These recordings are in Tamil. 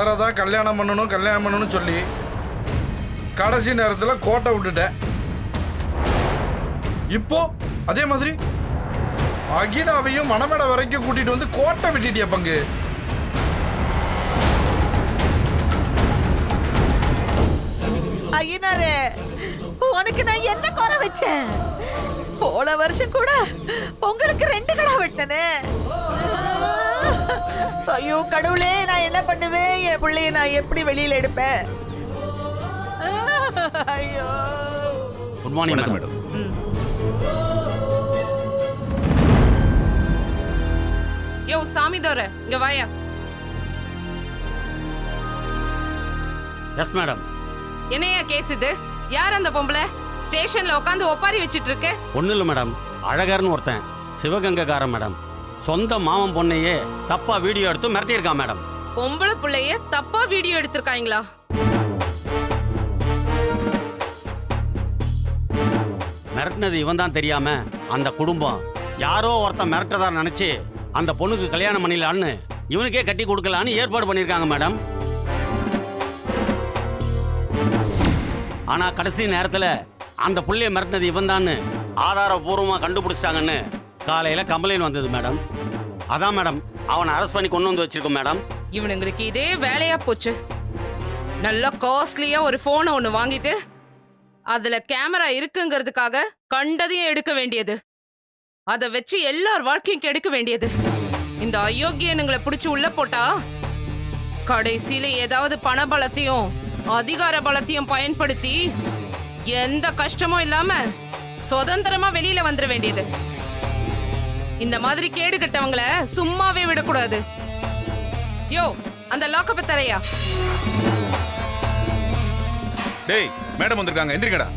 மலரை தான் கல்யாணம் பண்ணணும்னு சொல்லி கடைசி நேரத்தில் கோட்டை விட்டுட்டேன். இப்போ அதே மாதிரி அகினாவையும் மணமேடை வரைக்கும் கூட்டிட்டு வந்து கோட்டை விட்டுட்டிய பங்கு. ஐயனாரே, உனக்கு நான் என்ன குறை வச்சேன்? போன வருஷம் கூட உங்களுக்கு 2 கடா வெட்டினே. ஐயோ கடவுளே, நான் என்ன பண்ணுவேன்? என் பிள்ளைய நான் எப்படி வெளியில எடுப்பேன்? ஐயோ. Good morning madam. யோ சாமிதோர, இங்க வாயா. Yes madam. என்னையா கேஸ் இது? யார் அந்த பொம்பளை ஸ்டேஷன்ல உட்காந்து ஒப்பாரி வச்சிட்டு இருக்கு? ஒன்றும் இல்லை மேடம், அழகர்னு ஒருத்தன் சிவகங்கைக்காரன் மேடம். சொந்த மாமன் பொண்ணையே தப்பா வீடியோ எடுத்து மிரட்டியிருக்கான் மேடம். பொம்பளை பிள்ளைய தப்பா வீடியோ எடுத்திருக்காங்களா? மிரட்டினது இவன் தான் தெரியாம அந்த குடும்பம் யாரோ ஒருத்தன் மிரட்டதா நினைச்சு அந்த பொண்ணுக்கு கல்யாணம் பண்ணிடலான்னு இவனுக்கே கட்டி கொடுக்கலான்னு ஏற்பாடு பண்ணியிருக்காங்க மேடம். ஆனா கடைசி நேரத்துல அந்த புள்ளைய மிரட்டினது இவன் தான் ஆதாரபூர்வமா கண்டுபிடிச்சாங்கன்னு காலையில கம்ப்ளைண்ட் வந்தது மேடம். அதான் மேடம் அவனை அரெஸ்ட் பண்ணி கொண்டு வந்து வச்சிருக்கோம் மேடம். இவனுங்களுக்கு இதே வேலையா போச்சு. நல்ல காஸ்ட்லியா ஒரு போனை ஒண்ணு வாங்கிட்டு அதுல கேமரா இருக்குங்கிறதுக்காக கண்டதையும் எடுக்க வேண்டியது, அதை வச்சு எல்லார் வாழ்க்கையும் கெடுக்க வேண்டியது. இந்த அயோக்கியனுங்களை பிடிச்சு உள்ள போட்டா கடைசியில ஏதாவது பண பலத்தையும் அதிகார பலத்தையும் பயன்படுத்தி எந்த கஷ்டமும் இல்லாம சுதந்திரமா வெளியில வந்துட வேண்டியது. இந்த மாதிரி கேடு கட்டவங்கள சும்மாவே விடக்கூடாது. யோ, அந்த லாக்கப்ப தரையா. டேய், மேடம் வந்திருக்காங்க, எந்திரிங்கடா.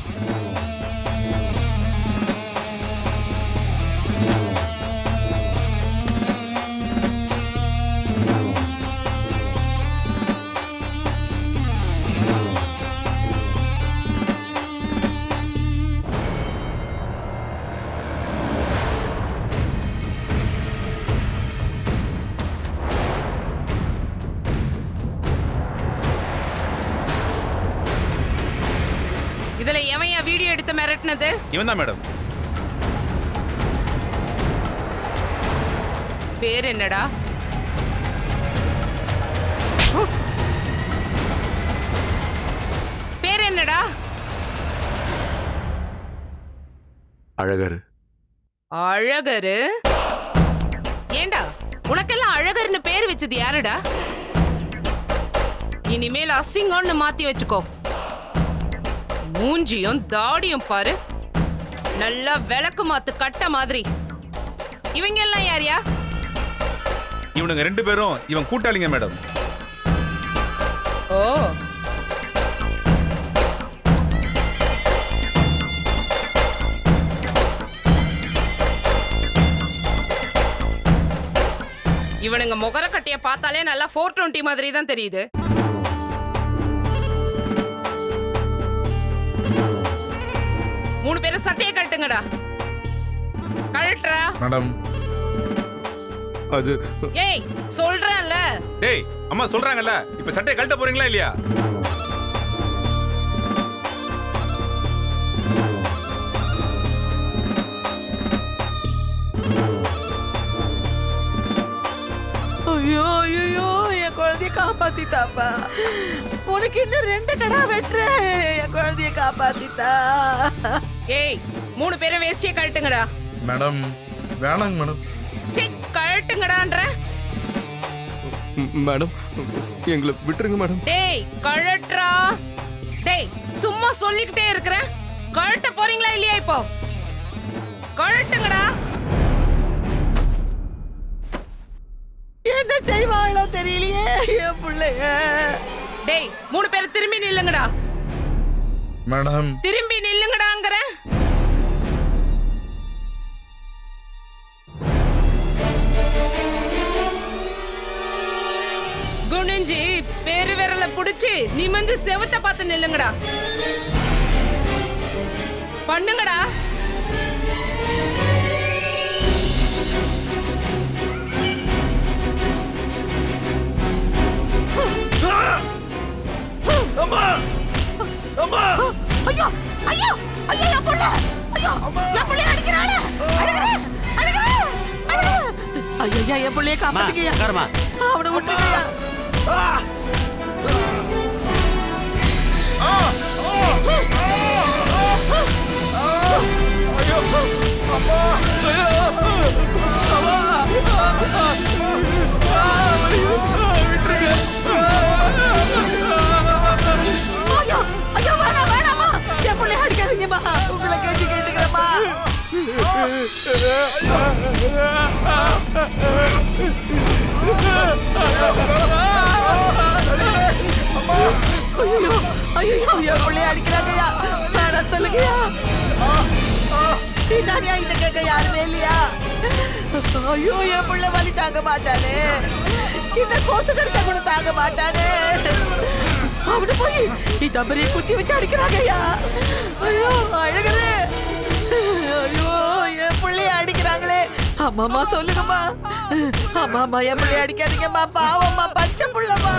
இதுல எவையா வீடியோ எடுத்து மிரட்டினது? இவன் தான் மேடம். பேர் என்னடா? பேர் என்னடா? அழகர். அழகரு? ஏண்டா உனக்கெல்லாம் அழகர்னு பேர் வச்சது யாருடா? இனிமேல் அசிங்கம்னு மாத்தி வச்சுக்கோ. மூஞ்சியும் தாடியும் பாரு, நல்லா விளக்கு மாத்து கட்ட மாதிரி. இவங்க எல்லாம் யாரியா? இவனுங்க 2 பேரும் இவன் கூட்டாளிங்க மேடம். ஓ, இவனுங்க முகர கட்டிய பார்த்தாலே நல்லா 420 மாதிரி தான் தெரியுது. மூணு பேரும் சட்டையை கட்டுங்கடா. கழட்டுறா மேடம். அது ஏய், சொல்றேன்ல. டேய், அம்மா சொல்றாங்கல்ல, இப்ப சட்டையை கழட்ட போறீங்களா இல்லையா? ஐயோ ஐயோ, என் குழந்தைய காப்பாத்தித்தாப்பா. உனக்கு இன்னும் 2 கடா வெட்டுற. என் குழந்தைய காப்பாத்தித்தா. ஏய், மூணு பேரும் வேஸ்டியை கழட்டுங்கடா. மேடம் வேணாங்க மேடம். சீ, கழட்டுங்கடான்ற. மேடம் எங்களை விட்டுருங்க மேடம். டேய், கழட்டுறா. டேய், சும்மா சொல்லிக்கிட்டே இருக்கிறேன். கழட்ட போறீங்களா இல்லையா? இப்போ கழட்டுங்கடா. என்ன செய்வாங்களோ தெரியலையே என் பிள்ளைய. டேய், மூணு பேரும் திரும்பி நில்லுங்கடா. மேடம் திரும்பி நில்லுங்கடாங்கற. குனிஞ்சி பெரு விரல புடிச்சு நிமிர்ந்து செவுத்த பார்த்து நில்லுங்கடா. பண்ணுங்கடா. ஐயோ ஐயோ ஐயோ என் புள்ள ஐயோ என் புள்ளைய அடிக்கிறானே ஐயா என் புள்ளைய காப்பாத்துக்கயா உட்காருமா. அவனை விட்டுக்கயா ஐயோ ஐயோ வேணாம் வேணாமா என் புள்ளைய அடிக்காதீங்கம்மா உங்களை கேட்டு கேட்டுக்கிறேம்மா ஐயோ ஐயோ என் புள்ளைய அடிக்கிறாங்கய்யா வேணாம் சொல்லுங்கய்யா பின்னாடியா இந்த கேட்க யாருமே இல்லையா ஐயோ என் புள்ள வலி தாங்க மாட்டானே சின்ன கோசு கடிச்சா கூட தாங்க மாட்டானே அவனு போய் இந்த பெரிய குச்சி வச்சு அடிக்கிறாங்கய்யா ஐயோ அழகுது ஐயோ என் பிள்ளைய அடிக்கிறாங்களே அம்மாமா சொல்லுங்கம்மா அம்மாமா என் பிள்ளைய அடிக்காதீங்கம்மா பாவம்மா பச்சை புள்ளம்மா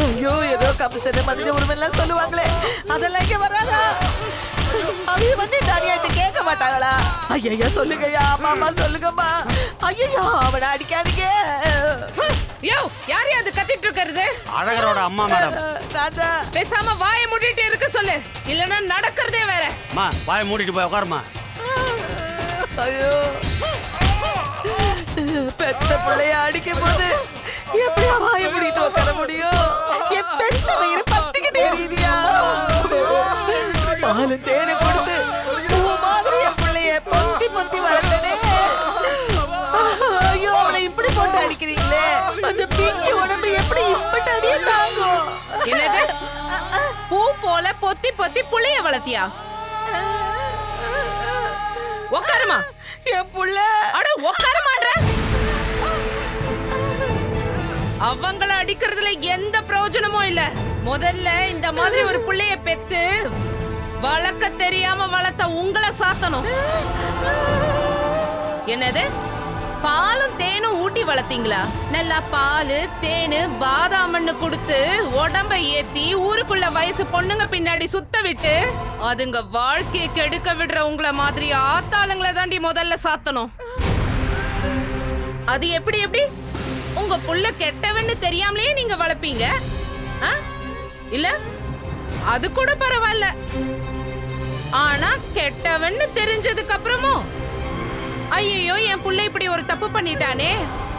ஐயோ ஏதோ கமிஷன் மனித உரிமைலாம் சொல்லுவாங்களே அதெல்லாம் இங்க வராதா அவங்க வந்து தனியாட்டு கேட்க மாட்டாங்களா ஐயா சொல்லுங்கய்யா அம்மா சொல்லுங்கம்மா ஐயோ அவனை அடிக்காதீங்க யோ யார் அது கத்திட்டு இருக்கிறது? அழகரோட அம்மா மேடம். ராஜா பேசாம வாயை மூடிட்டு இருக்க சொல்லு, இல்லன்னா நடக்கிறதே வேற. அம்மா வாயை மூடிட்டு போய் உட்காருமா. ஐயோ பெத்த பிள்ளைய அடிக்கும் போது எப்படி வாயை மூடிட்டு உட்கார முடியும்? என் பெத்த வயிறு பத்திக்கிட்டே எரியுதியா? பாலு தேனு கொடுத்து பூ மாதிரி என் பிள்ளைய பொத்தி பொத்தி வளர்த்தனே. ஐயோ அவளை இப்படி போட்டு அடிக்கிறீங்களே, அந்த பிஞ்சு உடம்பு எப்படி இப்படி அடிய தாங்கும்? என்னது பூ போல பொத்தி பொத்தி புள்ளைய வளர்த்தியா? உட்காருமா. என் புள்ள அட உட்காருமான்ற. அவங்கள அடிக்கிறதுல எந்த பிரயோஜனமும் இல்ல. முதல்ல இந்த மாதிரி ஒரு புள்ளைய பெத்து வளர்க்க தெரியாம வளர்த்த உங்களை சாத்தணும். என்னது பாலும் தேனும் ஊட்டி வளர்த்தீங்களா? நல்லா பாலு தேனு பாதாமன்னு கொடுத்து உடம்ப ஏத்தி ஊருக்குள்ள வயசு பொண்ணுங்க பின்னாடி சுத்த விட்டு அதுங்க வாழ்க்கையை கெடுக்க விடுற உங்களை மாதிரி ஆத்தாளுங்களை தாண்டி முதல்ல சாத்தணும். அது எப்படி எப்படி உங்க புள்ள கெட்டவன்னு தெரியாமலே நீங்க வளர்ப்பீங்க? இல்ல அது கூட பரவாயில்ல. ஆனா கெட்டவன்னு தெரிஞ்சதுக்கு அப்புறமும் ஐயோ என் புள்ள இப்படி ஒரு தப்பு பண்ணிட்டானே,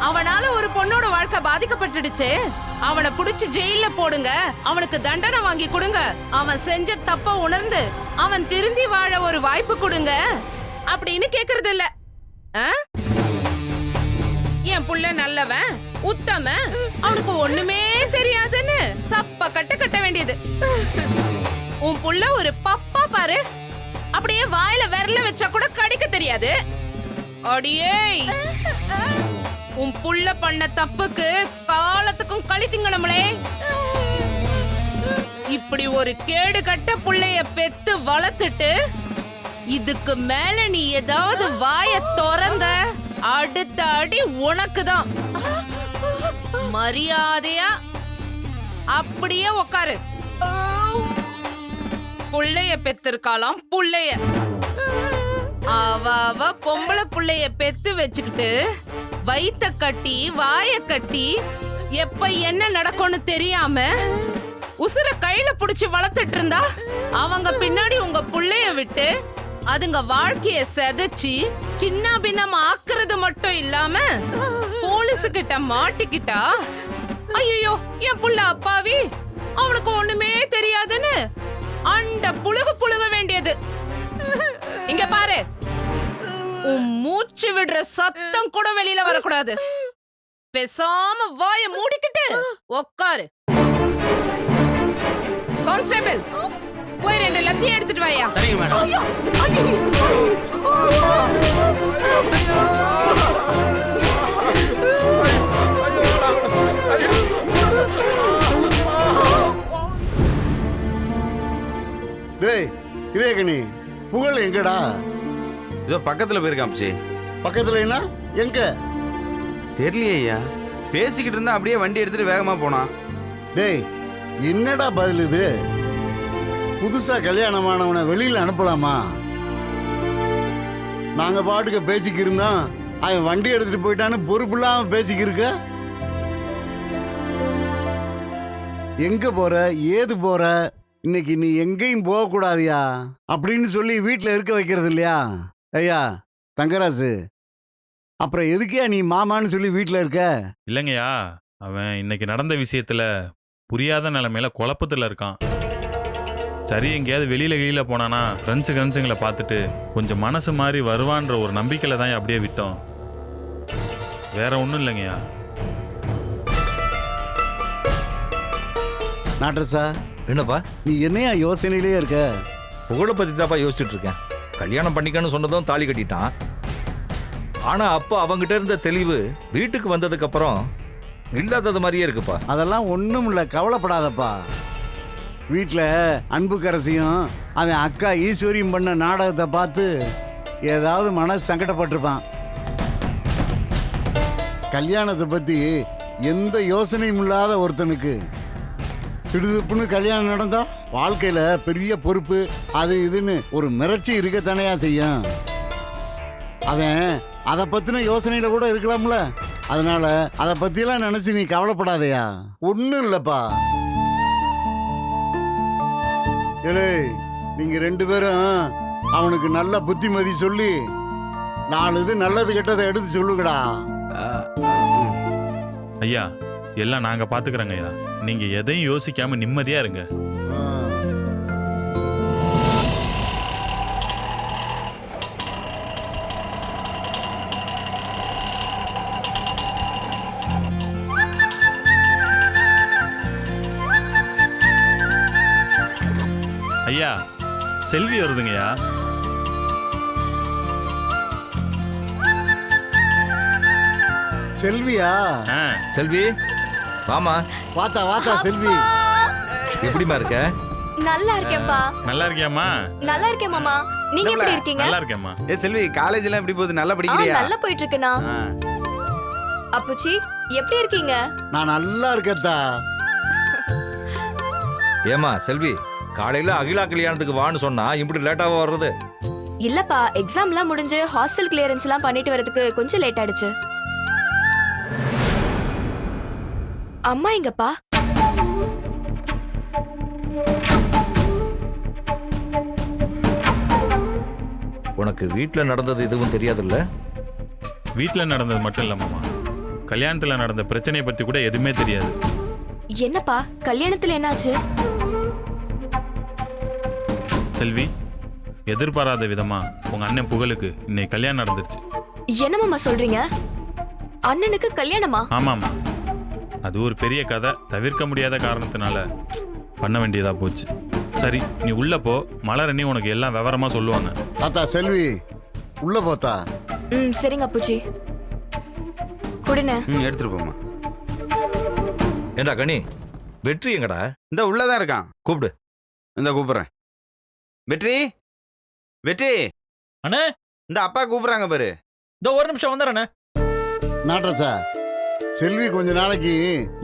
அவனால ஒரு பொண்ணோட வாழ்க்கை பாதிக்கப்பட்டுடுச்சு, அவனை புடிச்சு ஜெயில போடுங்க, அவனுக்கு தண்டனை வாங்கி கொடுங்க, அவன் செஞ்ச தப்ப உணர்ந்து அவன் திருந்தி வாழ ஒரு வாய்ப்பு கொடுங்க அப்படின்னு கேக்குறது இல்ல. என் புள்ள நல்லவன் உத்தமன், அவனுக்கு ஒண்ணுமே தெரியாதுன்னு சப்ப கட்ட வேண்டியது. உன் புள்ள ஒரு பப்பா பாரு, அப்படியே வாயில விரல வச்சா கூட கடிக்க தெரியாது. அடியே உன் புள்ள பண்ண தப்புக்கு காலத்துக்கும் களி திங்கணும்லே. இப்படி ஒரு கேடு கட்ட புள்ளைய பெத்து வளர்த்துட்டு இதுக்கு மேல நீ ஏதாவது வாய திறந்த அடுத்த அடி உனக்குதான். மரியாதையா அப்படியே உக்காரு. புள்ளைய பெத்திருக்காளாம் புள்ளைய. அவ பொம்பளை புள்ளைய பெத்து வச்சுக்கிட்டு வயித்த கட்டி வாய கட்டி எப்ப என்ன நடக்கும்னு தெரியாம உசுர கையில புடிச்சு வளர்த்துட்டு இருந்தா அவங்க பின்னாடி உங்க புள்ளைய விட்டு அதுங்க வாழ்க்கைய செதைச்சி சின்ன பின்னம் ஆக்குறது மட்டும் இல்லாம போலீஸு கிட்ட மாட்டிக்கிட்டா ஐயோ என் புள்ள அப்பாவி அவனுக்கு ஒண்ணுமே தெரியாதுன்னு அண்ட புழுக வேண்டியது. இங்க பாரு, உன் மூச்சு விடுற சத்தம் கூட வெளியில வரக்கூடாது. பேசாம வாய மூடிக்கிட்டு உக்காரு. கான்ஸ்டபிள் போய் 2 லத்தி எடுத்துட்டு வாயா. சரிங்க மேடம். டேய் இதேகனி புகழ் எங்கடா? இதோ பக்கத்துல போயிருக்கான் அப்சி. பக்கத்துல என்ன எங்க தெரியலையே ஐயா. பேசிக்கிட்டு இருந்தா அப்படியே வண்டி எடுத்துட்டு வேகமா போனான். டேய் என்னடா பதில் இது? புதுசா கல்யாணமானவனை வெளியில அனுப்பலாமா? நாங்க பாட்டுக்கு பேசிக்கிருந்தோம், அவன் வண்டி எடுத்துட்டு போயிட்டான்னு பொறுப்பு இல்லாம பேசிக்கிருக்க. எங்க போற, ஏது போற, இன்னைக்கு நீ எங்கேயும் போக கூடாதியா அப்படின்னு சொல்லி வீட்டுல இருக்க வைக்கிறது இல்லையா? ஐயா தங்கராசு, அப்புறம் எதுக்கே நீ மாமான்னு சொல்லி வீட்டுல இருக்க? இல்லைங்கய்யா, அவன் இன்னைக்கு நடந்த விஷயத்துல புரியாத நிலைமையில குழப்பத்துல இருக்கான். சரி, எங்கேயாவது வெளியில போனானா ஃப்ரெண்ட்ஸுங்களை பார்த்துட்டு கொஞ்சம் மனசு மாதிரி வருவான்ற ஒரு நம்பிக்கையில தான் அப்படியே விட்டோம். வேற ஒன்றும் இல்லைங்கய்யா. நாட்டரசா, என்னப்பா? நீ என்னையா யோசனையிலேயே இருக்க? புகழை பத்தி தான்ப்பா யோசிச்சுட்டு இருக்கேன். கல்யாணம் பண்ணிக்கன்னு சொன்னதும் தாலி கட்டிட்டான். ஆனா அப்போ அவங்கிட்ட இருந்த தெளிவு வீட்டுக்கு வந்ததுக்கு அப்புறம் இல்லாதது மாதிரியே இருக்குப்பா. அதெல்லாம் ஒண்ணும் இல்ல, கவலைப்படாதப்பா. வீட்டில் அன்புக்கரசியும் அவன் அக்கா ஈஸ்வரியும் பண்ண நாடகத்தை பார்த்து ஏதாவது மனசு சங்கடப்பட்டிருப்பான். கல்யாணத்தை பத்தி எந்த யோசனையும் இல்லாத ஒருத்தனுக்கு திடுதுப்புன்னு கல்யாணம் நடந்தா வாழ்க்கையில பெரிய பொறுப்பு அது இதுன்னு ஒரு மிரட்சி இருக்கத்தானையா செய்யும். அவன் அதை பத்தின யோசனையில கூட இருக்கலாம்ல. அதனால அதை பத்தியெல்லாம் நினைச்சு நீ கவலைப்படாதயா. ஒன்றும் இல்லப்பா. ஏலே, நீங்க 2 பேரும் அவனுக்கு நல்ல புத்திமதி சொல்லி 4 இது நல்லது கெட்டதை எடுத்து சொல்லுங்கடா. ஐயா, எல்லாம் நாங்க பாத்துக்கிறோங்க ஐயா. நீங்க எதையும் யோசிக்காம நிம்மதியா இருங்க. ஐயா, செல்வி வருதுங்கய்யா. செல்வியா? செல்வி வாமா. வாத்தா வாத்தா செல்வி. எப்படிமா இருக்க? நல்லா இருக்கேன்ப்பா. நல்லா இருக்கியாம்மா? நல்லா இருக்கேன் மாமா. நீங்க எப்படி இருக்கீங்க? நல்லா இருக்கேம்மா. செல்வி, காலேஜ் எல்லாம் எப்படி போகுது? நல்லா ஆ, படிக்கிறியா? நல்லா போயிட்டு இருக்குண்ணா. அப்புச்சி எப்படி இருக்கீங்க? நான் நல்லா இருக்கேத்தா. ஏமா செல்வி, காலையில அகிலா கல்யாணத்துக்கு வான்னு சொன்னா இப்படி லேட்டாவா வர்றது? இல்லப்பா, எக்ஸாம்லாம் முடிஞ்சு ஹாஸ்டல் கிளியரன்ஸ் எல்லாம் பண்ணிட்டு வரதுக்கு கொஞ்சம் லேட் ஆயிடுச்சு. அம்மா எங்கப்பா? உனக்கு வீட்டுல நடந்தது எதுவும் தெரியாதுல்ல? வீட்டுல நடந்தது மட்டும் இல்ல மாமா, கல்யாணத்துல நடந்த பிரச்சனையை பத்தி கூட எதுவுமே தெரியாது. என்னப்பா கல்யாணத்துல என்னாச்சு? செல்வி, எதிர்பாராத விதமா உங்க அண்ணன் புகழுக்கு இன்னைக்கு கல்யாணம் நடந்துருச்சு. என்ன மாமா சொல்றீங்க? அண்ணனுக்கு கல்யாணமா? ஆமாமா, அது ஒரு பெரிய கதை. தவிர்க்க முடியாத காரணத்தினால பண்ண வேண்டியதா போச்சு. சரி, நீ உள்ள போ. மலர் அண்ணி உனக்கு எல்லாம் விவரமா சொல்லுவாங்க. தாத்தா செல்வி உள்ள போத்தா. சரிங்க அப்புச்சி. குடுன. எடுத்துட்டு போமா. ஏண்டா கனி, வெற்றி எங்கடா? இந்த உள்ளதான் இருக்கான். கூப்பிடு. இந்த கூப்பிடுறேன். வெற்றி, வெற்றி அண்ணே, இந்த அப்பா கூப்பிடுறாங்க பாரு. இந்த ஒரு நிமிஷம் வந்துடுறேண்ணே. நாட்டரசா, செல்வி கொஞ்ச நாளைக்கு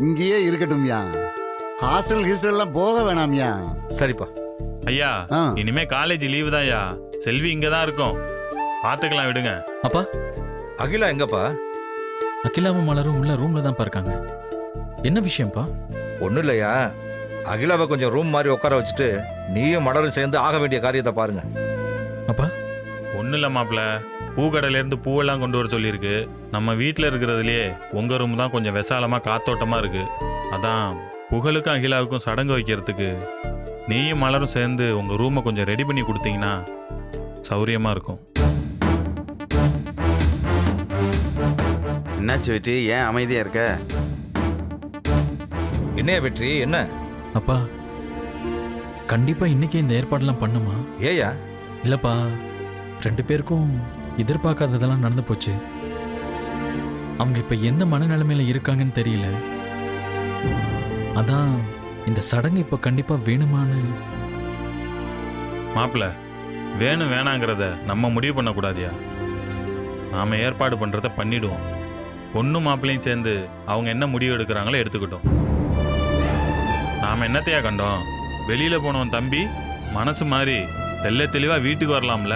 இங்கேயே இருக்கட்டும்யா. ஹாஸ்டல் ஹிஸ்டல்லாம் போக வேணாம்யா. சரிப்பா. ஐயா, இனிமே காலேஜ் லீவு தான் ஐயா. செல்வி இங்கதான் இருக்கும், பாத்துக்கலாம், விடுங்க. அப்பா, அகிலா எங்கப்பா? அகிலாவும் மலரும் உள்ள ரூம்ல தான் இருக்காங்க. என்ன விஷயம்ப்பா? ஒன்றும் இல்லையா, அகிலாவை கொஞ்சம் ரூம் மாதிரி உட்கார வச்சுட்டு நீயும் மலரும் சேர்ந்து ஆக வேண்டிய காரியத்தை பாருங்க. அப்பா, ஒன்றும் இல்லை மாப்பிள்ள, பூக்கடையிலேருந்து பூவெல்லாம் கொண்டு வர சொல்லியிருக்கு. நம்ம வீட்டில் இருக்கிறதுலையே உங்கள் ரூம் தான் கொஞ்சம் விசாலமாக காத்தோட்டமாக இருக்குது. அதான் புகழுக்கும் அகிலாவுக்கும் சடங்கு வைக்கிறதுக்கு நீயும் மலரும் சேர்ந்து உங்கள் ரூமை கொஞ்சம் ரெடி பண்ணி கொடுத்தீங்கன்னா சௌரியமாக இருக்கும். என்னாச்சு வெற்றி, ஏன் அமைதியாக இருக்க? என்னையா வெற்றி, என்ன? அப்பா, கண்டிப்பா இன்னைக்கு இந்த ஏற்பாடெல்லாம் பண்ணுமா? ஏயா? இல்லப்பா, 2 பேருக்கும் எதிர்பார்க்காததெல்லாம் நடந்து போச்சு. அவங்க இப்ப எந்த மனநிலைமையில இருக்காங்கன்னு தெரியல. அதான் இந்த சடங்கு இப்ப கண்டிப்பா வேணுமான்னு. மாப்பிள்ள, வேணும் வேணாங்கிறத நம்ம முடிவு பண்ணக்கூடாதியா. நாம் ஏற்பாடு பண்ணுறத பண்ணிடுவோம். பொண்ணு மாப்பிள்ளையும் சேர்ந்து அவங்க என்ன முடிவு எடுக்கிறாங்களோ எடுத்துக்கிட்டோம். நாம் என்னத்தையா கண்டோம்? வெளியில் போனவன் தம்பி மனசு மாதிரி தெளிவா வீட்டுக்கு வரலாம்ல.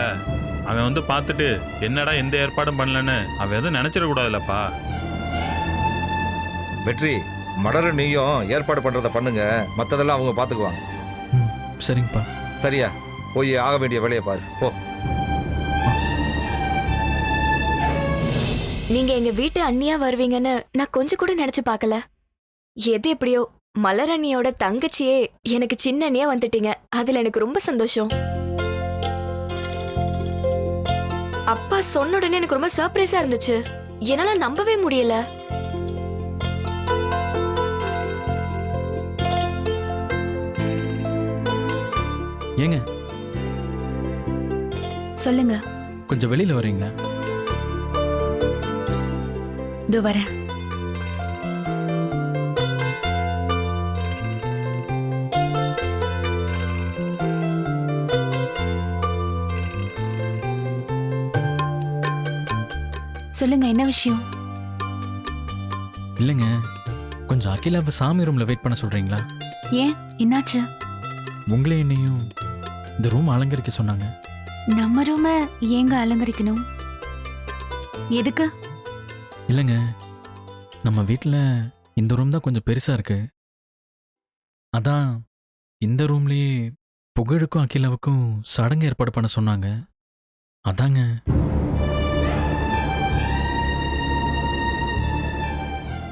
அவன் வந்து பார்த்துட்டு என்னடா எந்த ஏற்பாடும் பண்ணலன்னு அவன் எதுவும் நினச்சிடக்கூடாதுல்லப்பா. வெற்றி, மடர நீயும் ஏற்பாடு பண்றத பண்ணுங்க, மத்ததெல்லாம் அவங்க பாத்துக்குவாங்க. ம் சரிங்கப்பா. சரியா? போய் ஆக வேண்டிய வேலையை பாரு போ. நீங்க எங்க வீட்டு அண்ணியா வருவீங்கன்னு நான் கொஞ்சம் கூட நினைச்சு பார்க்கல. எது எப்படியோ மலர் அண்ணியோட தங்கச்சியே எனக்கு சின்ன அண்ணியா வந்துட்டீங்க. அதுல எனக்கு ரொம்ப சந்தோஷம். அப்பா சொன்ன உடனே எனக்கு ரொம்ப சர்ப்ரைஸா இருந்துச்சு. என்னால நம்பவே முடியல. ஏங்க சொல்லுங்க. கொஞ்சம் வெளியில வரீங்களா? இதோ வரேன். சொல்லுங்க, என்ன விஷயம்? இல்லைங்க, கொஞ்சம் அகிலாவை சாமி ரூம்ல வெயிட் பண்ண சொல்றீங்களா? ஏன், என்னாச்சு? உங்களே என்னையும் இந்த ரூம் அலங்கரிக்க சொன்னாங்க. நம்ம ரூம ஏங்க அலங்கரிக்கணும்? எதுக்கு? இல்லைங்க, நம்ம வீட்டில் இந்த ரூம் தான் கொஞ்சம் பெருசா இருக்கு. அதான் இந்த ரூம்லயே புகழுக்கும் அகிலாவுக்கும் சடங்கு ஏற்பாடு பண்ண சொன்னாங்க. அதாங்க.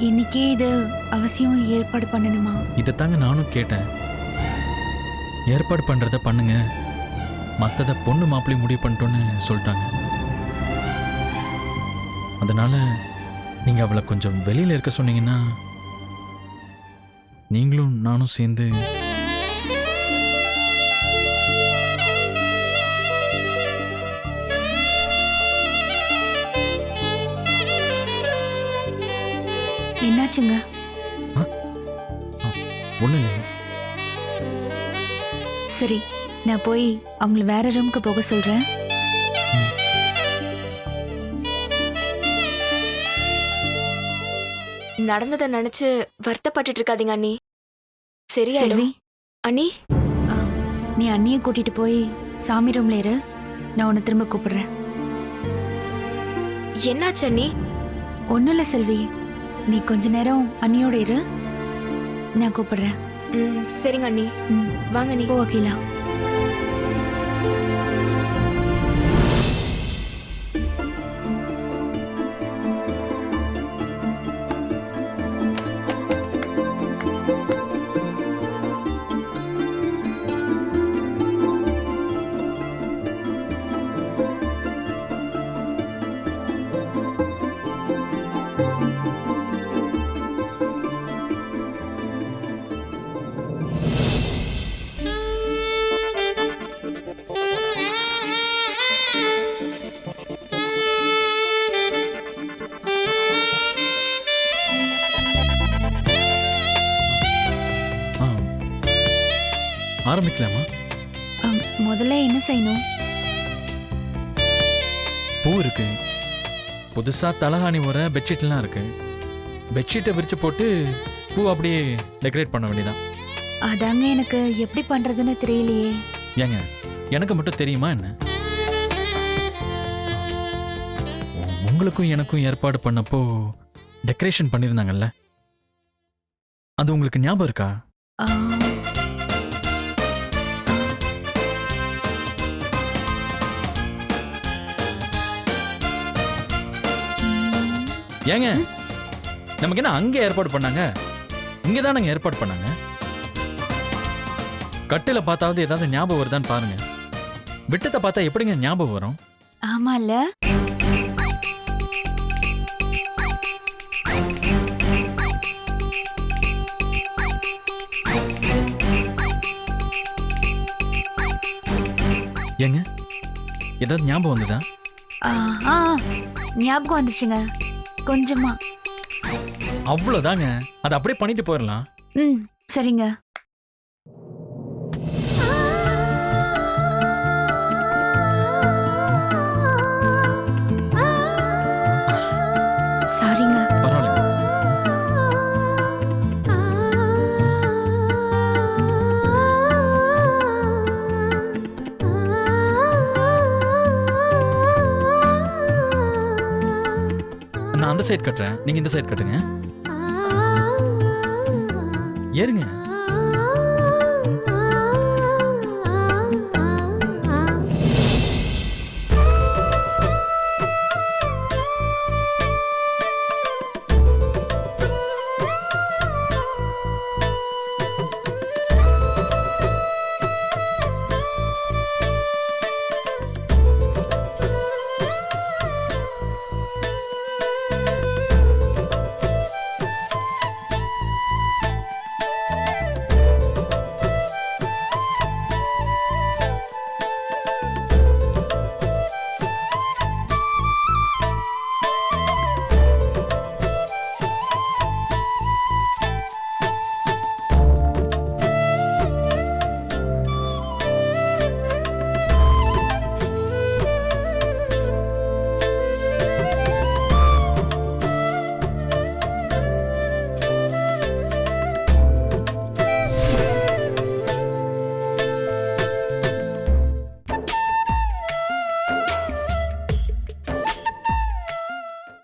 இன்னைக்கே இது அவசியம் ஏற்பாடு பண்ணணுமா? இதைத்தாங்க நானும் கேட்டேன். ஏற்பாடு பண்றத பண்ணுங்க, மற்றதை பொண்ணு மாப்பிள்ளை முடிவு பண்ணிட்டோன்னு சொல்லிட்டாங்க. அதனால நீங்க அவளை கொஞ்சம் வெளியில இருக்க சொன்னீங்கன்னா நீங்களும் நானும் சேர்ந்து. என்னாச்சுங்க? ஒண்ணு இல்லைங்க. சரி, நான் போய் அவங்கள வேற ரூமுக்கு போக சொல்றேன். நடந்ததை நினைச்சு வருத்தப்பட்டு இருக்காதீங்க அண்ணி. சரியாயிடும் அண்ணி. நீ அண்ணியை கூட்டிட்டு போய் சாமி ரூம்ல இரு, நான் உன்னை திரும்ப கூப்பிடுறேன். என்னாச்சு அண்ணி? ஒன்னும் இல்ல செல்வி, நீ கொஞ்ச நேரம் அண்ணியோட இரு, நான் கூப்பிடுறேன். சரிங்க அண்ணி. வாங்க நீ. போ அகிலா. ஆரம்பிக்கலாமா? முதல்ல என்ன செய்யணும்? பூ இருக்கு, புதுசா தலகாணி வர பெட்ஷீட்லாம் இருக்கு. பெட்ஷீட்டை விரிச்சு போட்டு பூ அப்படியே டெக்கரேட் பண்ண வேண்டியதான். அதாங்க எனக்கு எப்படி பண்றதுன்னு தெரியலையே. ஏங்க, எனக்கு மட்டும் தெரியுமா என்ன? உங்களுக்கும் எனக்கும் ஏற்பாடு பண்ணப்போ டெக்கரேஷன் பண்ணியிருந்தாங்கல்ல, அது உங்களுக்கு ஞாபகம் இருக்கா? ஏங்க, நமக்கு என்ன அங்கே ஏற்பாடு பண்ணாங்க? இங்கே தானங்க ஏற்பாடு பண்ணாங்க. கட்டில பார்த்தாவது ஏதாவது ஞாபகம் வருதான்னு பாருங்க. விட்டத்தை பார்த்தா எப்படிங்க ஞாபகம் வரும்? ஆமால. ஏங்க, ஏதாவது ஞாபகம் வந்ததா? ஞாபகம் வந்துச்சுங்க, கொஞ்சமா. அவ்வளவுதாங்க, அதை அப்படியே பண்ணிட்டு போயிடலாம். சரிங்க. சாரிங்க. சைடு கட்டுறேன், நீங்க இந்த சைடு கட்டுங்க. ஏறுங்க.